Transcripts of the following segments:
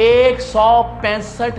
165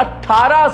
18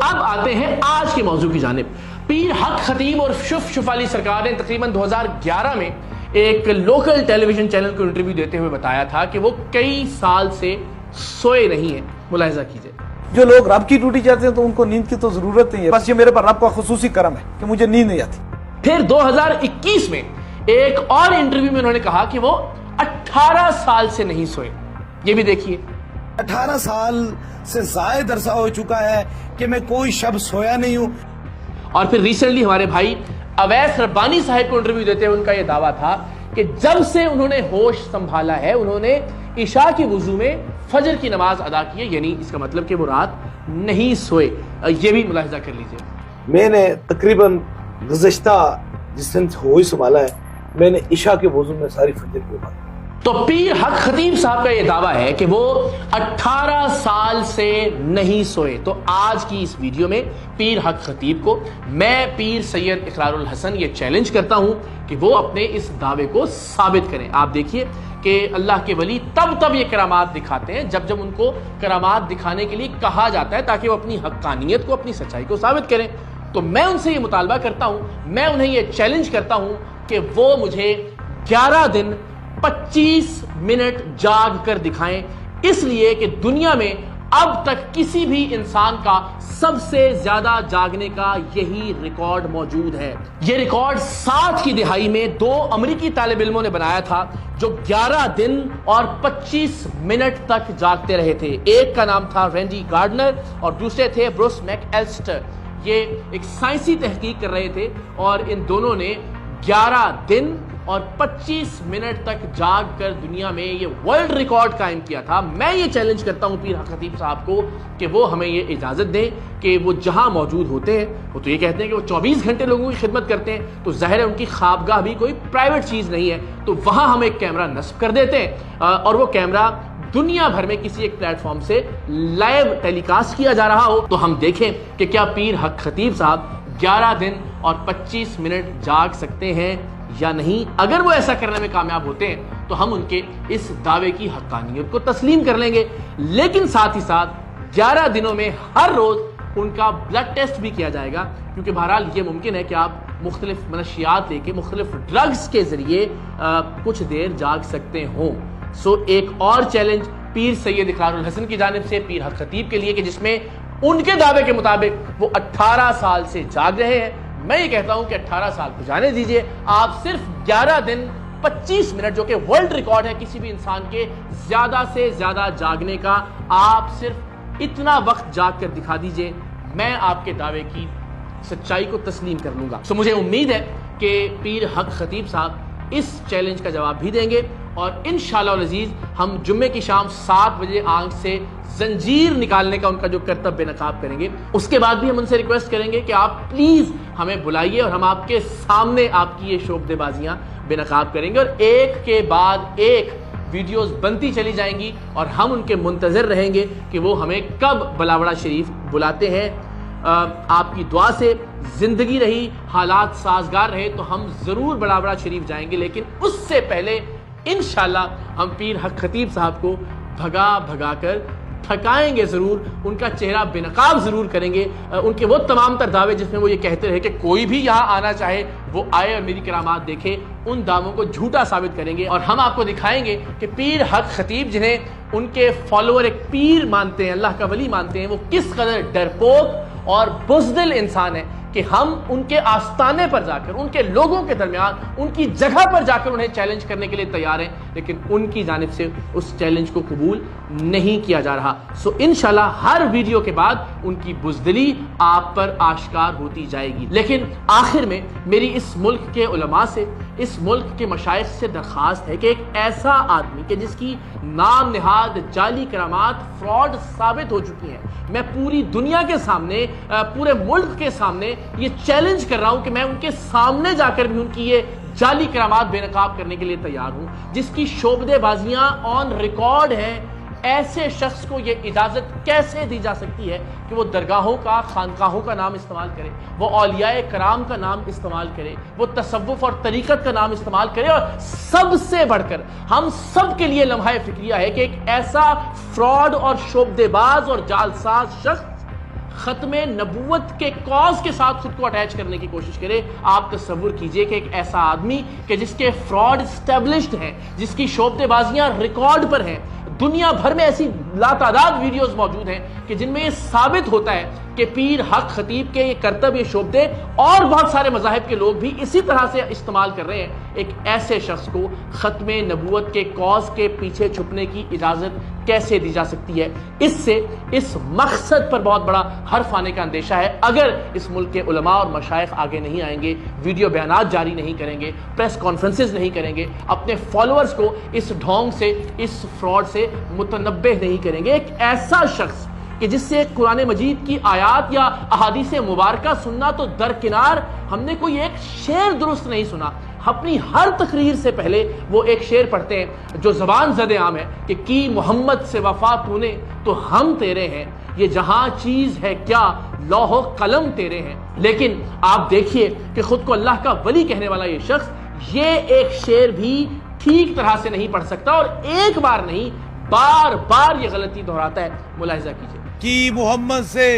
اب آتے ہیں آج کے موضوع کی جانب۔ پیر حق خطیب اور شف علی سرکار نے تقریباً 2011 میں ایک لوکل ٹیلی ویژن چینل کو انٹرویو دیتے ہوئے بتایا تھا کہ وہ کئی سال سے سوئے نہیں ہیں۔ ملاحظہ کیجئے۔ جو لوگ رب کی ڈیوٹی جاتے ہیں تو ان کو نیند کی تو ضرورت نہیں ہے، بس یہ میرے پر رب کا خصوصی کرم ہے کہ مجھے نیند نہیں آتی۔ پھر 2021 میں ایک اور انٹرویو میں انہوں نے کہا کہ وہ 18 سال سے نہیں سوئے۔ یہ بھی دیکھیے۔ 18 سال سے زائد عرصہ ہو چکا ہے کہ میں کوئی شب سویا نہیں ہوں۔ اور پھر ریسنٹلی ہمارے بھائی اویس ربانی صاحب کو انٹرویو دیتے ہوئے ان کا یہ دعویٰ تھا کہ جب سے انہوں نے ہوش سنبھالا ہے انہوں نے عشاء کی وضو میں فجر کی نماز ادا کی ہے، یعنی اس کا مطلب کہ وہ رات نہیں سوئے۔ یہ بھی ملاحظہ کر لیجئے۔ میں نے تقریباً گزشتہ جس دن ہوش سنبھالا ہے میں نے عشاء کے وضو میں ساری فجر کی نماز۔ تو پیر حق خطیب صاحب کا یہ دعویٰ ہے کہ وہ 18 سال سے نہیں سوئے۔ تو آج کی اس ویڈیو میں پیر حق خطیب کو میں پیر سید اقرار الحسن یہ چیلنج کرتا ہوں کہ وہ اپنے اس دعوے کو ثابت کریں۔ آپ دیکھیے کہ اللہ کے ولی تب یہ کرامات دکھاتے ہیں جب ان کو کرامات دکھانے کے لیے کہا جاتا ہے تاکہ وہ اپنی حقانیت کو، اپنی سچائی کو ثابت کریں۔ تو میں ان سے یہ مطالبہ کرتا ہوں، میں انہیں یہ چیلنج کرتا ہوں کہ وہ مجھے 11 دن 25 منٹ جاگ کر دکھائیں، اس لیے کہ دنیا میں اب تک کسی بھی انسان کا سب سے زیادہ جاگنے کا یہی ریکارڈ موجود ہے۔ یہ ریکارڈ 60 کی دہائی میں 2 امریکی طالب علموں نے بنایا تھا جو 11 دن اور 25 منٹ تک جاگتے رہے تھے۔ ایک کا نام تھا رینڈی گارڈنر اور دوسرے تھے بروس میک ایلسٹر۔ یہ ایک سائنسی تحقیق کر رہے تھے اور ان دونوں نے 11 دن اور 25 منٹ تک جاگ کر دنیا میں یہ ورلڈ ریکارڈ قائم کیا تھا۔ میں یہ چیلنج کرتا ہوں پیر حق خطیب صاحب کو کہ وہ ہمیں یہ اجازت دیں کہ وہ جہاں موجود ہوتے ہیں، وہ تو یہ کہتے ہیں کہ وہ 24 گھنٹے لوگوں کی خدمت کرتے ہیں، تو ظاہر ہے ان کی خوابگاہ بھی کوئی پرائیویٹ چیز نہیں ہے، تو وہاں ہم ایک کیمرہ نصب کر دیتے ہیں اور وہ کیمرہ دنیا بھر میں کسی ایک پلیٹ فارم سے لائیو ٹیلی کاسٹ کیا جا رہا ہو، تو ہم دیکھیں کہ کیا پیر حق خطیب صاحب 11 دن اور 25 منٹ جاگ سکتے ہیں یا نہیں۔ اگر وہ ایسا کرنے میں کامیاب ہوتے ہیں تو ہم ان کے اس دعوے کی حقانیت کو تسلیم کر لیں گے، لیکن ساتھ ہی ساتھ 11 دنوں میں ہر روز ان کا بلڈ ٹیسٹ بھی کیا جائے گا، کیونکہ بہرحال یہ ممکن ہے کہ آپ مختلف منشیات لے کے مختلف ڈرگز کے ذریعے کچھ دیر جاگ سکتے ہوں۔ سو ایک اور چیلنج پیر سید اقرار الحسن کی جانب سے پیر حق خطیب کے لیے کہ جس میں ان کے دعوے کے مطابق وہ 18 سال سے جاگ رہے ہیں۔ میں یہ کہتا ہوں کہ 18 سال کو جانے دیجئے، آپ صرف 11 دن 25 منٹ جو کہ ورلڈ ریکارڈ ہے کسی بھی انسان کے زیادہ سے زیادہ جاگنے کا، آپ صرف اتنا وقت جاگ کر دکھا دیجئے، میں آپ کے دعوے کی سچائی کو تسلیم کر لوں گا۔ سو مجھے امید ہے کہ پیر حق خطیب صاحب اس چیلنج کا جواب بھی دیں گے اور انشاءاللہ العزیز ہم جمعے کی شام 7 بجے آنکھ سے زنجیر نکالنے کا ان کا جو کرتب بے نقاب کریں گے، اس کے بعد بھی ہم ان سے ریکویسٹ کریں گے کہ آپ پلیز ہمیں بلائیے اور ہم آپ کے سامنے آپ کی یہ شوبدے بازیاں بے نقاب کریں گے اور ایک کے بعد ایک ویڈیوز بنتی چلی جائیں گی اور ہم ان کے منتظر رہیں گے کہ وہ ہمیں کب بلاوڑا شریف بلاتے ہیں۔ آپ کی دعا سے زندگی رہی، حالات سازگار رہے تو ہم ضرور بلاوڑا شریف جائیں گے، لیکن اس سے پہلے انشاءاللہ ہم پیر حق خطیب صاحب کو بھگا کر تھکائیں گے ضرور، ان کا چہرہ بے نقاب ضرور کریں گے۔ ان کے وہ تمام تر دعوے جس میں وہ یہ کہتے رہے کہ کوئی بھی یہاں آنا چاہے وہ آئے اور میری کرامات دیکھے، ان دعووں کو جھوٹا ثابت کریں گے اور ہم آپ کو دکھائیں گے کہ پیر حق خطیب جنہیں ان کے فالوور ایک پیر مانتے ہیں، اللہ کا ولی مانتے ہیں، وہ کس قدر ڈرپوک اور بزدل انسان ہے کہ ہم ان کے آستانے پر جا کر، ان کے لوگوں کے درمیان، ان کی جگہ پر جا کر انہیں چیلنج کرنے کے لیے تیار ہیں، لیکن ان کی جانب سے اس چیلنج کو قبول نہیں کیا جا رہا۔ سو انشاءاللہ ہر ویڈیو کے بعد ان کی بزدلی آپ پر آشکار ہوتی جائے گی۔ لیکن آخر میں میری اس ملک کے علماء سے، اس ملک کے مشائخ سے درخواست ہے کہ ایک ایسا آدمی کہ جس کی نام نہاد جعلی کرامات فراڈ ثابت ہو چکی ہیں، میں پوری دنیا کے سامنے، پورے ملک کے سامنے یہ چیلنج کر رہا ہوں کہ میں ان کے سامنے جا کر بھی ان کی یہ جعلی کرامات بے نقاب کرنے کے لیے تیار ہوں، جس کی شعبدے بازیاں آن ریکارڈ ہیں۔ ایسے شخص کو یہ اجازت کیسے دی جا سکتی ہے کہ وہ درگاہوں کا، خانقاہوں کا نام استعمال کرے، وہ اولیاء کرام کا نام استعمال کرے، وہ تصوف اور طریقت کا نام استعمال کرے، اور سب سے بڑھ کر ہم سب کے لیے لمحہ فکریہ ہے کہ ایک ایسا فراڈ اور شعبدے باز اور جعلساز شخص ختم نبوت کے کاز کے ساتھ خود کو اٹیچ کرنے کی کوشش کرے. آپ تصور کیجئے کہ ایک ایسا آدمی کہ جس کے فراڈ اسٹیبلشڈ ہیں, جس کی شعبدے بازیاں ریکارڈ پر ہیں, دنیا بھر میں ایسی لاتعداد ویڈیوز موجود ہیں کہ جن میں یہ ثابت ہوتا ہے کہ پیر حق خطیب کے یہ کرتب, یہ شعبدے اور بہت سارے مذاہب کے لوگ بھی اسی طرح سے استعمال کر رہے ہیں. ایک ایسے شخص کو ختم نبوت کے کاز کے پیچھے چھپنے کی اجازت کیسے دی جا سکتی ہے؟ اس سے اس مقصد پر بہت بڑا حرف آنے کا اندیشہ ہے. اگر اس ملک کے علماء اور مشائخ آگے نہیں آئیں گے, ویڈیو بیانات جاری نہیں کریں گے, پریس کانفرنسز نہیں کریں گے, اپنے فالوورز کو اس ڈھونگ سے, اس فراڈ سے متنبہ نہیں کریں گے. ایک ایسا شخص کہ جس سے قرآن مجید کی آیات یا احادیث مبارکہ سننا تو درکنار, ہم نے کوئی ایک شعر درست نہیں سنا. اپنی ہر تقریر سے پہلے وہ ایک شعر پڑھتے ہیں جو زبان زد عام ہے کہ کی محمد سے وفا تو نے تو ہم تیرے ہیں, یہ جہاں چیز ہے کیا لوح و قلم تیرے ہیں. لیکن آپ دیکھیے کہ خود کو اللہ کا ولی کہنے والا یہ شخص یہ ایک شعر بھی ٹھیک طرح سے نہیں پڑھ سکتا, اور ایک بار نہیں بار بار یہ غلطی دہراتا ہے. ملاحظہ کیجیے. کی محمد سے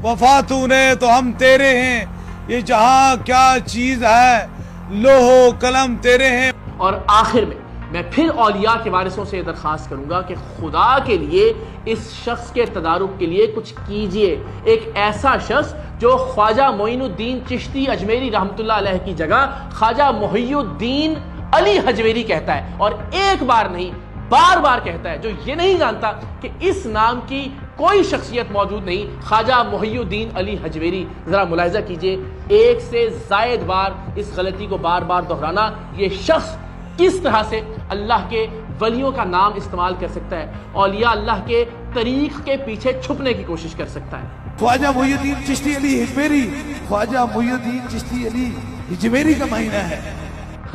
وفا تو نے تو ہم تیرے ہیں, یہ جہاں کیا چیز ہے لوح و قلم تیرے ہیں. اور آخر میں پھر اولیاء کے وارثوں سے درخواست کروں گا کہ خدا کے لیے اس شخص کے تدارک کے لیے کچھ کیجئے. ایک ایسا شخص جو خواجہ معین الدین چشتی اجمیری رحمۃ اللہ علیہ کی جگہ خواجہ محی الدین علی حجویری کہتا ہے, اور ایک بار نہیں بار بار کہتا ہے, جو یہ نہیں جانتا کہ اس نام کی کوئی شخصیت موجود نہیں, خواجہ محی الدین علی حجویری. ذرا ملاحظہ کیجئے, ایک سے زائد بار اس غلطی کو بار بار دہرانا. یہ شخص کس طرح سے اللہ کے ولیوں کا نام استعمال کر سکتا ہے, اولیاء اللہ کے طریق کے پیچھے چھپنے کی کوشش کر سکتا ہے. خواجہ محی الدین چشتی علی حجویری, خواجہ محی الدین چشتی علی حجویری کا معنی ہے.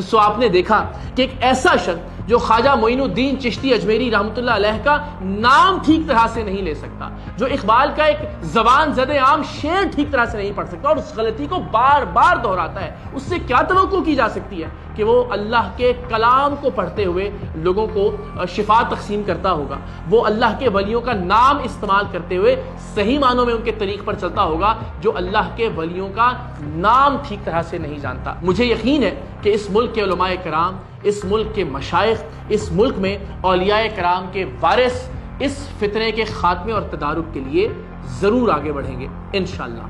سو آپ نے دیکھا کہ ایک ایسا شخص جو خواجہ معین الدین چشتی اجمیری رحمۃ اللہ علیہ کا نام ٹھیک طرح سے نہیں لے سکتا, جو اقبال کا ایک زبان زد عام شعر ٹھیک طرح سے نہیں پڑھ سکتا, اور اس غلطی کو بار بار دہراتا ہے, اس سے کیا توقع کی جا سکتی ہے کہ وہ اللہ کے کلام کو پڑھتے ہوئے لوگوں کو شفا تقسیم کرتا ہوگا, وہ اللہ کے ولیوں کا نام استعمال کرتے ہوئے صحیح معنوں میں ان کے طریق پر چلتا ہوگا, جو اللہ کے ولیوں کا نام ٹھیک طرح سے نہیں جانتا. مجھے یقین ہے کہ اس ملک کے علماء کرام, اس ملک کے مشائخ, اس ملک میں اولیاء کرام کے وارث اس فتنے کے خاتمے اور تدارک کے لیے ضرور آگے بڑھیں گے انشاءاللہ.